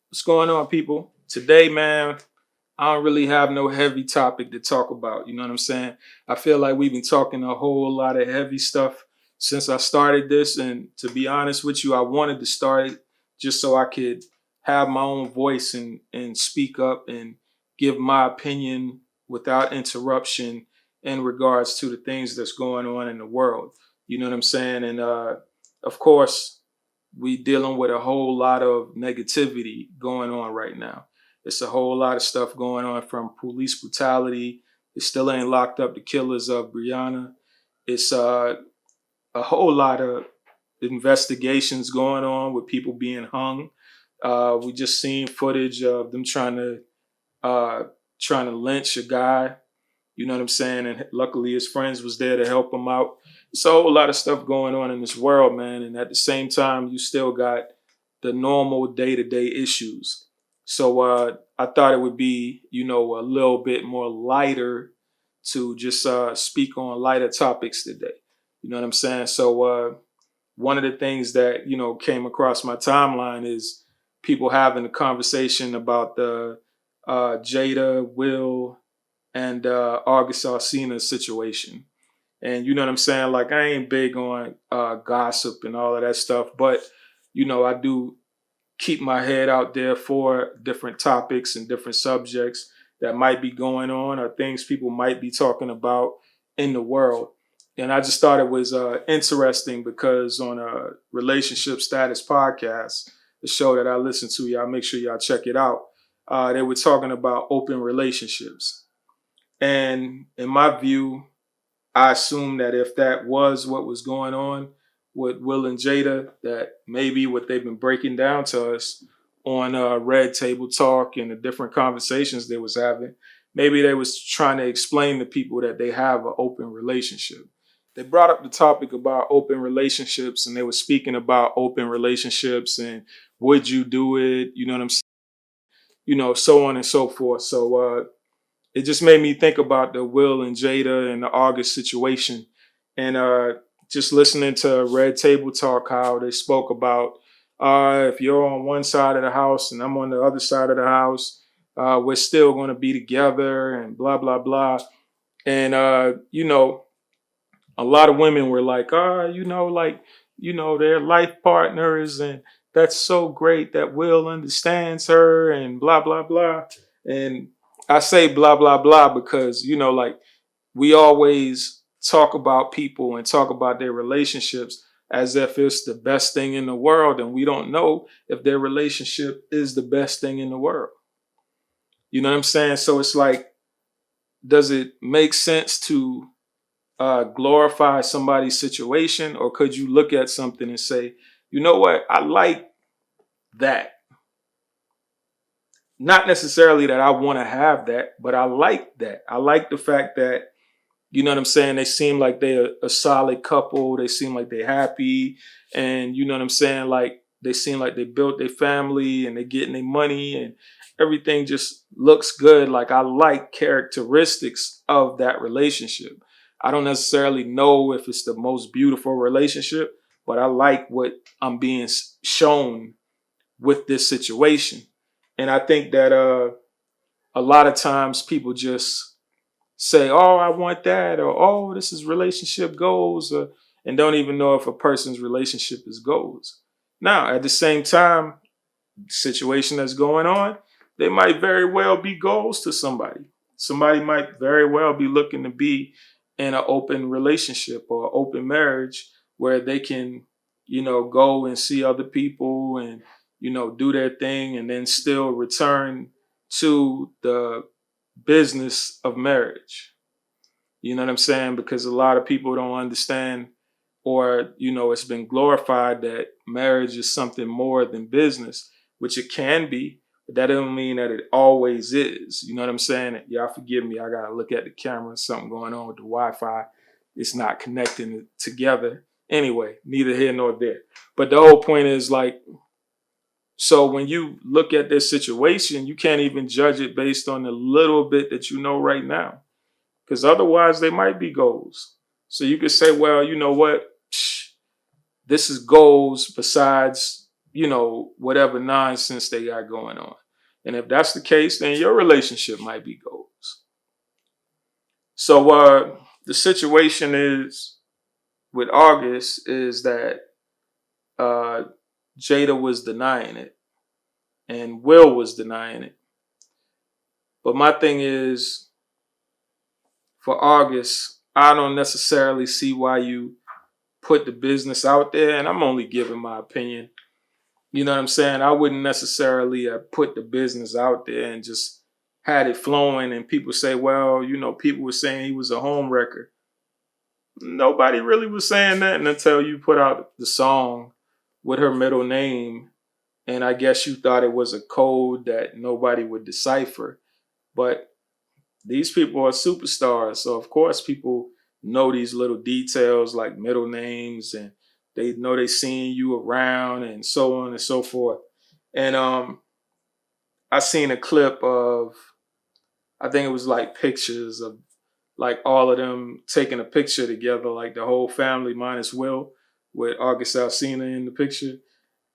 What's going on, people? Today, man, I don't really have no heavy topic to talk about. You know what I'm saying? I feel like we've been talking a whole lot of heavy stuff since I started this. And to be honest with you, I wanted to start it just so I could have my own voice and speak up and give my opinion without interruption in regards to the things that's going on in the world. You know what I'm saying? And of course, we dealing with a whole lot of negativity going on right now. It's a whole lot of stuff going on from police brutality. It still ain't locked up the killers of Brianna. It's a whole lot of investigations going on with people being hung. We just seen footage of them uh, trying to lynch a guy. You know what I'm saying? And luckily his friends was there to help him out. It's a whole lot of stuff going on in this world, man. And at the same time, you still got the normal day-to-day issues. So I thought it would be, a little bit more lighter to just speak on lighter topics today. You know what I'm saying? So one of the things that, came across my timeline is people having a conversation about the Jada, Will, and August Alsina situation. And you know what I'm saying? Like, I ain't big on gossip and all of that stuff, but I do keep my head out there for different topics and different subjects that might be going on or things people might be talking about in the world. And I just thought it was interesting because on a relationship status podcast, the show that I listen to, y'all make sure y'all check it out. They were talking about open relationships. And in my view, I assume that if that was what was going on with Will and Jada, that maybe what they've been breaking down to us on Red Table Talk and the different conversations they was having, maybe they was trying to explain to people that they have an open relationship. They brought up the topic about open relationships and they were speaking about open relationships and would you do it? You know what I'm saying? So on and so forth. So it just made me think about the Will and Jada and the August situation. And just listening to Red Table Talk, how they spoke about if you're on one side of the house and I'm on the other side of the house, we're still going to be together and blah, blah, blah. And, a lot of women were like, they're life partners and that's so great that Will understands her and blah, blah, blah. And I say blah, blah, blah because, we always talk about people and talk about their relationships as if it's the best thing in the world. And we don't know if their relationship is the best thing in the world. You know what I'm saying? So it's like, does it make sense to glorify somebody's situation, or could you look at something and say, you know what, I like that. Not necessarily that I want to have that, but I like that. I like the fact that, you know what I'm saying, they seem like they're a solid couple. They seem like they're happy. And you know what I'm saying, like they seem like they built their family and they're getting their money and everything just looks good. Like I like characteristics of that relationship. I don't necessarily know if it's the most beautiful relationship, but I like what I'm being shown with this situation. And I think that a lot of times people just say, "Oh, I want that," or "Oh, this is relationship goals," and don't even know if a person's relationship is goals. Now, at the same time, the situation that's going on, they might very well be goals to somebody. Somebody might very well be looking to be in an open relationship or open marriage where they can, go and see other people and, do their thing and then still return to the business of marriage. You know what I'm saying? Because a lot of people don't understand, or, it's been glorified that marriage is something more than business, which it can be, but that doesn't mean that it always is. You know what I'm saying? Y'all forgive me. I got to look at the camera. Something going on with the Wi-Fi. It's not connecting it together. Anyway, neither here nor there. But the whole point is like, so when you look at this situation, you can't even judge it based on the little bit that you know right now because otherwise they might be goals. So you could say, well, you know what? This is goals besides whatever nonsense they got going on. And if that's the case, then your relationship might be goals. So the situation is with August is that uh, Jada was denying it and Will was denying it. But my thing is, for August, I don't necessarily see why you put the business out there. And I'm only giving my opinion. You know what I'm saying? I wouldn't necessarily put the business out there and just had it flowing. And people say, well, people were saying he was a home wrecker. Nobody really was saying that until you put out the song with her middle name. And I guess you thought it was a code that nobody would decipher. But these people are superstars. So, of course, people know these little details like middle names, and they know they seeing you around and so on and so forth. And I seen a clip of, I think it was like pictures of like all of them taking a picture together, like the whole family minus Will, with August Alsina in the picture.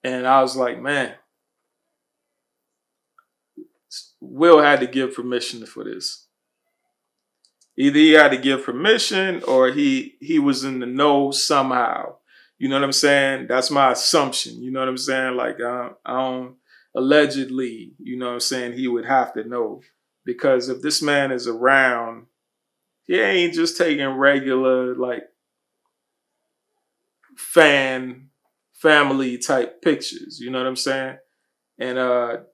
And I was like, man, Will had to give permission for this. Either he had to give permission or he was in the know somehow. You know what I'm saying? That's my assumption. You know what I'm saying? Like I don't allegedly, you know what I'm saying, he would have to know. Because if this man is around, he ain't just taking regular like family type pictures. You know what I'm saying? And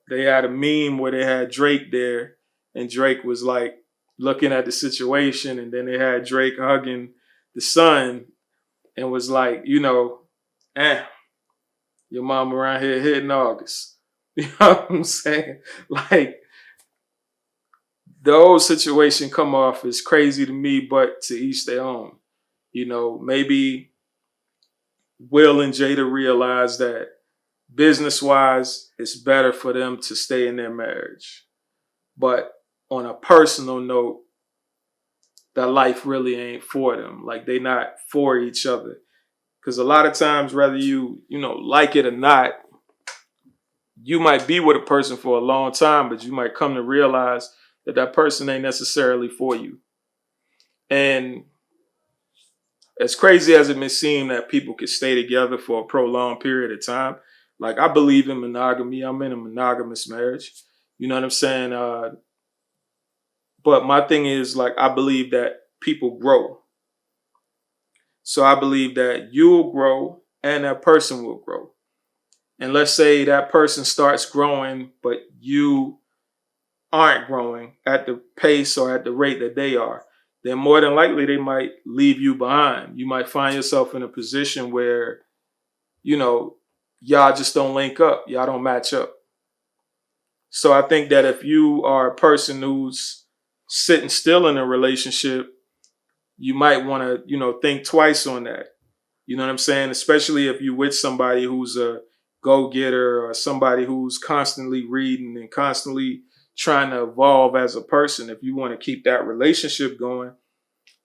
they had a meme where they had Drake there, and Drake was like looking at the situation, and then they had Drake hugging the son, and was like, eh, your mom around here hitting August. You know what I'm saying? Like the whole situation come off as crazy to me, but to each their own. Maybe Will and Jada realize that business wise, it's better for them to stay in their marriage. But on a personal note, that life really ain't for them. Like they not for each other. Because a lot of times, whether you like it or not, you might be with a person for a long time, but you might come to realize that that person ain't necessarily for you. And as crazy as it may seem that people could stay together for a prolonged period of time, like I believe in monogamy. I'm in a monogamous marriage. You know what I'm saying? But my thing is, like, I believe that people grow. So I believe that you'll grow and that person will grow. And let's say that person starts growing, but you aren't growing at the pace or at the rate that they are, then more than likely they might leave you behind. You might find yourself in a position where, you know, y'all just don't link up, y'all don't match up. So I think that if you are a person who's sitting still in a relationship, you might want to, think twice on that. You know what I'm saying? Especially if you're with somebody who's a go getter or somebody who's constantly reading and constantly trying to evolve as a person. If you want to keep that relationship going,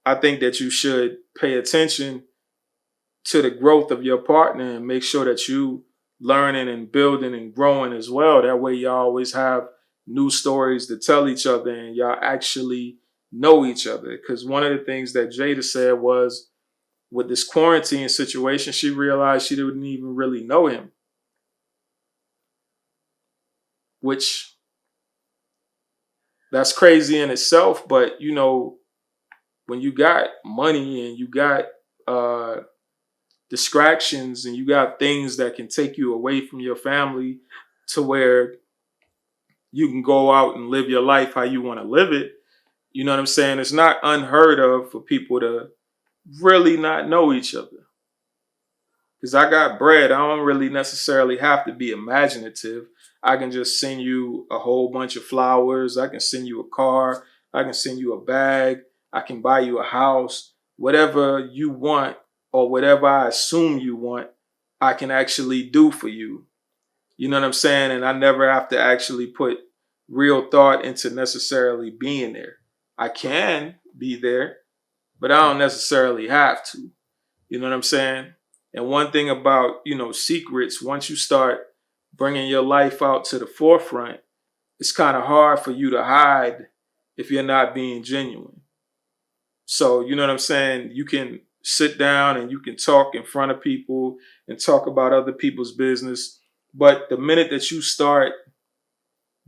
I think that you should pay attention to the growth of your partner and make sure that you learning and building and growing as well. That way y'all always have new stories to tell each other and y'all actually know each other. Because one of the things that Jada said was, with this quarantine situation, she realized she didn't even really know him, which that's crazy in itself. But when you got money and you got uh, distractions and you got things that can take you away from your family to where you can go out and live your life how you want to live it, you know what I'm saying? It's not unheard of for people to really not know each other. Because I got bread, I don't really necessarily have to be imaginative. I can just send you a whole bunch of flowers. I can send you a car. I can send you a bag. I can buy you a house. Whatever you want or whatever I assume you want, I can actually do for you. You know what I'm saying? And I never have to actually put real thought into necessarily being there. I can be there, but I don't necessarily have to. You know what I'm saying? And one thing about, secrets, once you start bringing your life out to the forefront, it's kind of hard for you to hide if you're not being genuine. So, you know what I'm saying? You can sit down and you can talk in front of people and talk about other people's business. But the minute that you start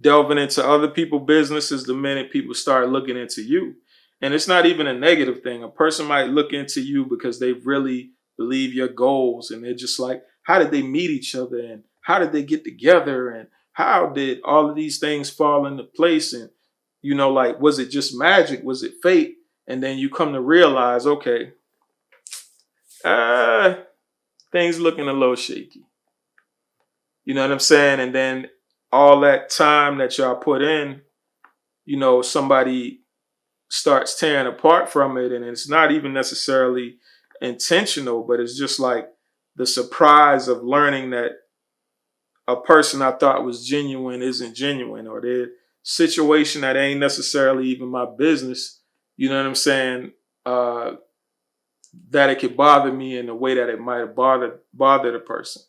delving into other people's business is the minute people start looking into you. And it's not even a negative thing. A person might look into you because they really believe your goals and they're just like, how did they meet each other? And how did they get together? And how did all of these things fall into place? And, like, was it just magic? Was it fate? And then you come to realize, okay, uh, things looking a little shaky. You know what I'm saying? And then all that time that y'all put in, somebody starts tearing apart from it. And it's not even necessarily intentional, but it's just like the surprise of learning that a person I thought was genuine isn't genuine, or their situation that ain't necessarily even my business. You know what I'm saying? That it could bother me in a way that it might have bothered a person.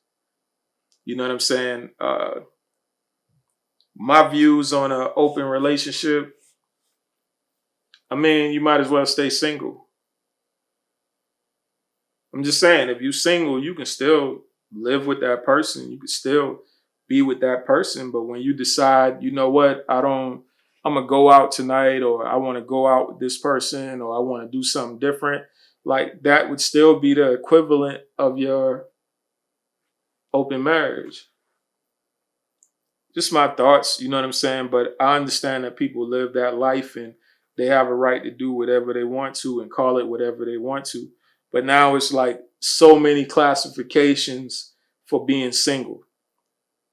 You know what I'm saying? My views on an open relationship, I mean, you might as well stay single. I'm just saying, if you're single, you can still live with that person. You can still be with that person. But when you decide, you know what, I'm going to go out tonight, or I want to go out with this person, or I want to do something different, like that would still be the equivalent of your open marriage. Just my thoughts, you know what I'm saying? But I understand that people live that life and they have a right to do whatever they want to and call it whatever they want to. But now it's like so many classifications for being single.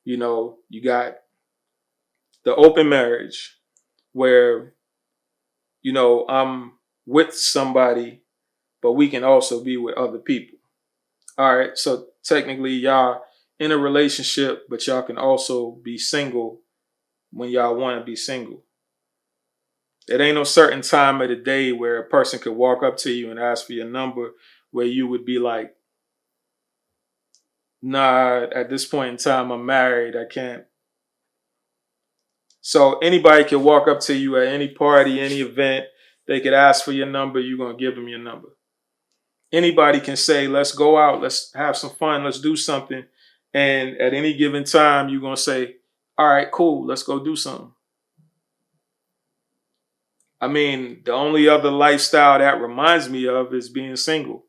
You got the open marriage where, I'm with somebody, but we can also be with other people. All right. So technically, y'all in a relationship, but y'all can also be single when y'all want to be single. It ain't no certain time of the day where a person could walk up to you and ask for your number where you would be like, nah, at this point in time, I'm married. I can't. So anybody can walk up to you at any party, any event. They could ask for your number. You're going to give them your number. Anybody can say, let's go out. Let's have some fun. Let's do something. And at any given time, you're going to say, all right, cool. Let's go do something. I mean, the only other lifestyle that reminds me of is being single.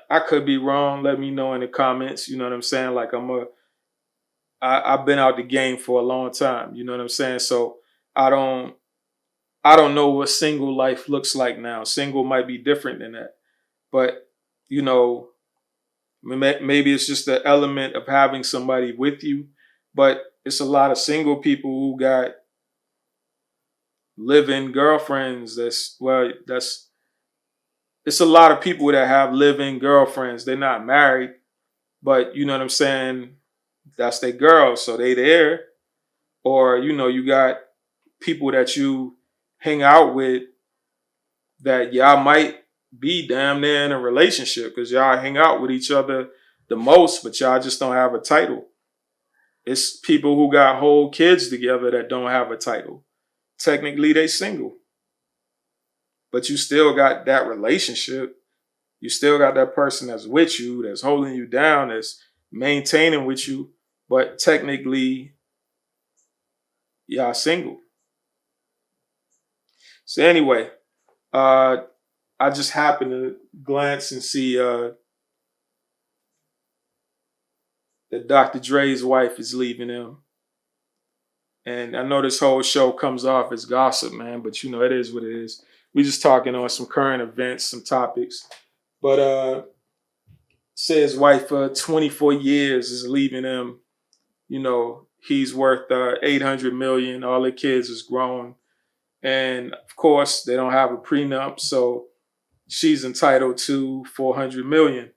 I could be wrong. Let me know in the comments. You know what I'm saying? Like I've been out the game for a long time. You know what I'm saying? So I don't I don't know what single life looks like now. Single might be different than that. But, you know, maybe it's just the element of having somebody with you. But it's a lot of single people who got live-in girlfriends. It's a lot of people that have live-in girlfriends. They're not married, but you know what I'm saying? That's their girl, so they there. Or, you got people that you hang out with that y'all might be damn near in a relationship because y'all hang out with each other the most, but y'all just don't have a title. It's people who got whole kids together that don't have a title. Technically, they single, but you still got that relationship. You still got that person that's with you, that's holding you down, that's maintaining with you, but technically, y'all single. So anyway, uh, I just happened to glance and see that Dr. Dre's wife is leaving him. And I know this whole show comes off as gossip, man, but it is what it is. We just talking on some current events, some topics. But say his wife for 24 years is leaving him. He's worth 800 million. All the kids is grown. And of course, they don't have a prenup, so she's entitled to 400 million.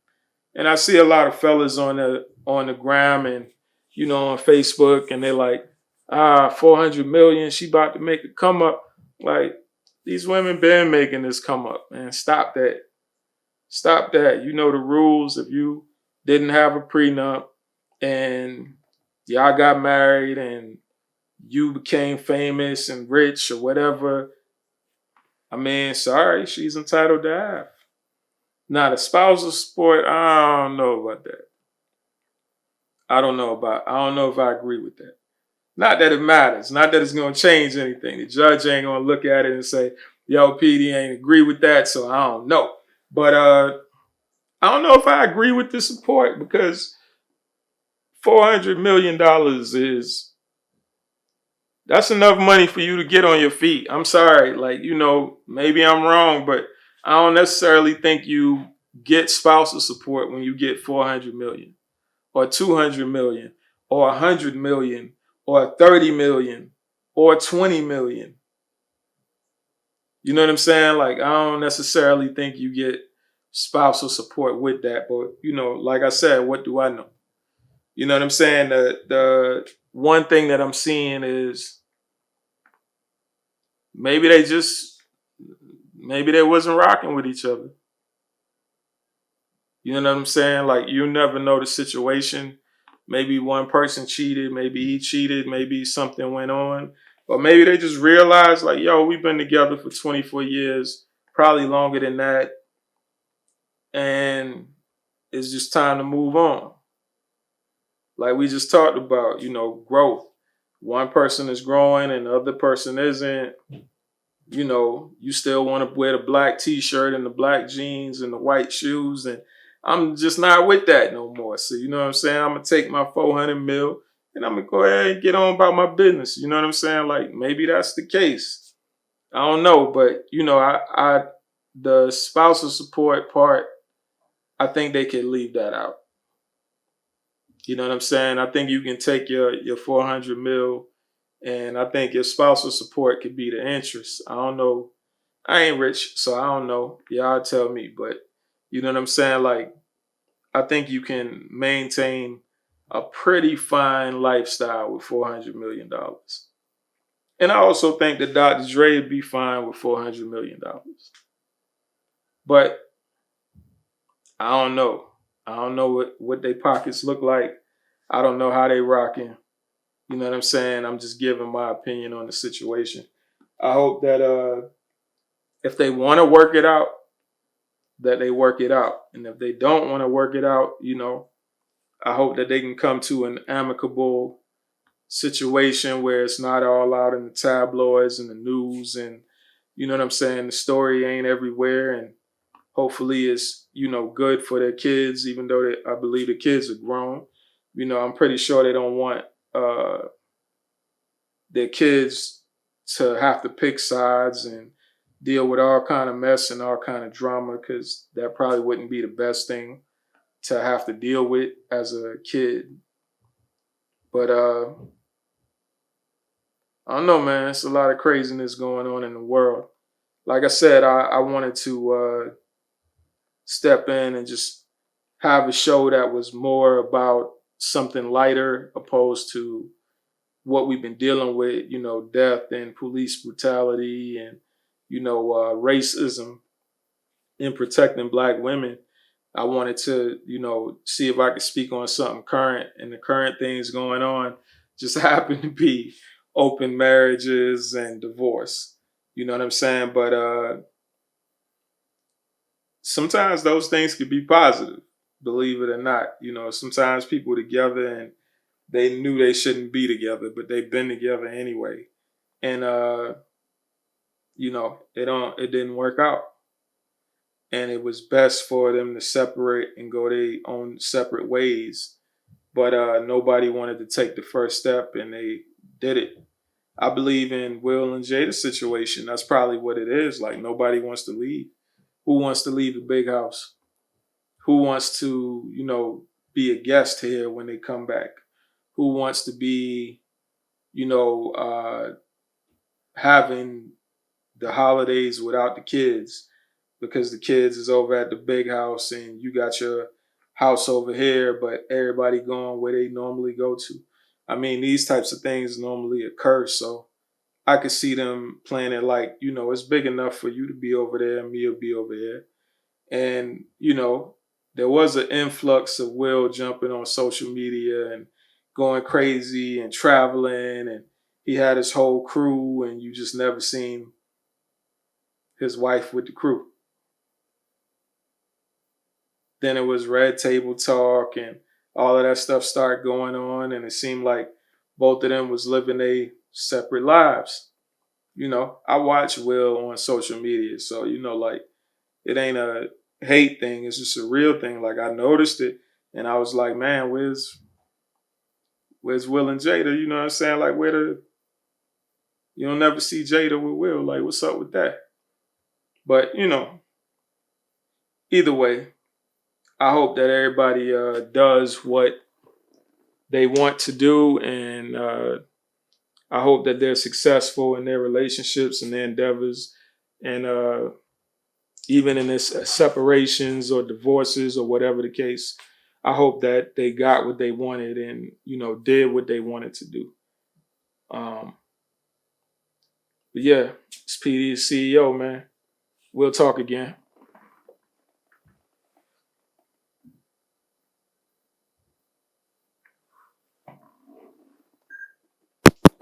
And I see a lot of fellas on the gram and on Facebook, and they're like, 400 million, she about to make a come up. Like, these women been making this come up, man. Stop that. Stop that. You know the rules. If you didn't have a prenup and y'all got married and you became famous and rich or whatever, I mean, sorry, she's entitled to have. Now, the spousal support, I don't know about that. I don't know if I agree with that. Not that it matters, not that it's going to change anything. The judge ain't going to look at it and say, yo, PD ain't agree with that, so I don't know. But I don't know if I agree with the support because $400 million is that's enough money for you to get on your feet. I'm sorry, like maybe I'm wrong, but I don't necessarily think you get spousal support when you get 400 million or 200 million or 100 million or 30 million or 20 million. You know what I'm saying? Like I don't necessarily think you get spousal support with that, but like I said, what do I know? You know what I'm saying? The one thing that I'm seeing is maybe they just maybe they wasn't rocking with each other. You know what I'm saying? Like you never know the situation. Maybe one person cheated, maybe he cheated, maybe something went on. Or maybe they just realized like, yo, we've been together for 24 years, probably longer than that, and it's just time to move on. Like we just talked about, growth. One person is growing and the other person isn't. You still want to wear the black t-shirt and the black jeans and the white shoes, and I'm just not with that no more. So you know what I'm saying? I'm gonna take my 400 mil and I'm gonna go ahead and get on about my business. You know what I'm saying? Like maybe that's the case. I don't know, but I the spousal support part, I think they could leave that out. You know what I'm saying? I think you can take your 400 mil, and I think your spousal support could be the interest. I don't know. I ain't rich, so I don't know. Y'all tell me, but you know what I'm saying? Like, I think you can maintain a pretty fine lifestyle with $400 million. And I also think that Dr. Dre would be fine with $400 million. But I don't know. I don't know what their pockets look like. I don't know how they rocking. You know what I'm saying? I'm just giving my opinion on the situation. I hope that if they want to work it out, that they work it out. And if they don't want to work it out, I hope that they can come to an amicable situation where it's not all out in the tabloids and the news, and you know what I'm saying, the story ain't everywhere, and hopefully it's good for their kids, even though I believe the kids are grown. I'm pretty sure they don't want their kids to have to pick sides and deal with all kind of mess and all kind of drama, because that probably wouldn't be the best thing to have to deal with as a kid. But I don't know, man. It's a lot of craziness going on in the world. Like I said, I wanted to step in and just have a show that was more about something lighter, opposed to what we've been dealing with, death and police brutality and, racism in protecting black women. I wanted to, see if I could speak on something current, and the current things going on just happen to be open marriages and divorce. You know what I'm saying? But sometimes those things could be positive, believe it or not. Sometimes people together and they knew they shouldn't be together, but they've been together anyway. And it didn't work out. And it was best for them to separate and go their own separate ways. But nobody wanted to take the first step, and they did it. I believe in Will and Jada's situation. That's probably what it is. Like nobody wants to leave. Who wants to leave the big house? Who wants to, be a guest here when they come back? Who wants to be, you know, uh, having the holidays without the kids, because the kids is over at the big house and you got your house over here, but everybody going where they normally go to. I mean, these types of things normally occur. So I could see them playing it like, it's big enough for you to be over there and me to be over here. And, there was an influx of Will jumping on social media and going crazy and traveling, and he had his whole crew, and you just never seen his wife with the crew. Then it was red table talk and all of that stuff started going on, and it seemed like both of them was living their separate lives. I watch Will on social media, so like it ain't a hate thing, it's just a real thing. Like I noticed it and I was like, man, where's Will and Jada? You know what I'm saying? Like where the you don't never see Jada with Will. Like what's up with that? But either way, I hope that everybody does what they want to do, and I hope that they're successful in their relationships and their endeavors, and even in this separations or divorces or whatever the case. I hope that they got what they wanted and did what they wanted to do. Um, but yeah, it's PD, CEO, man. We'll talk again.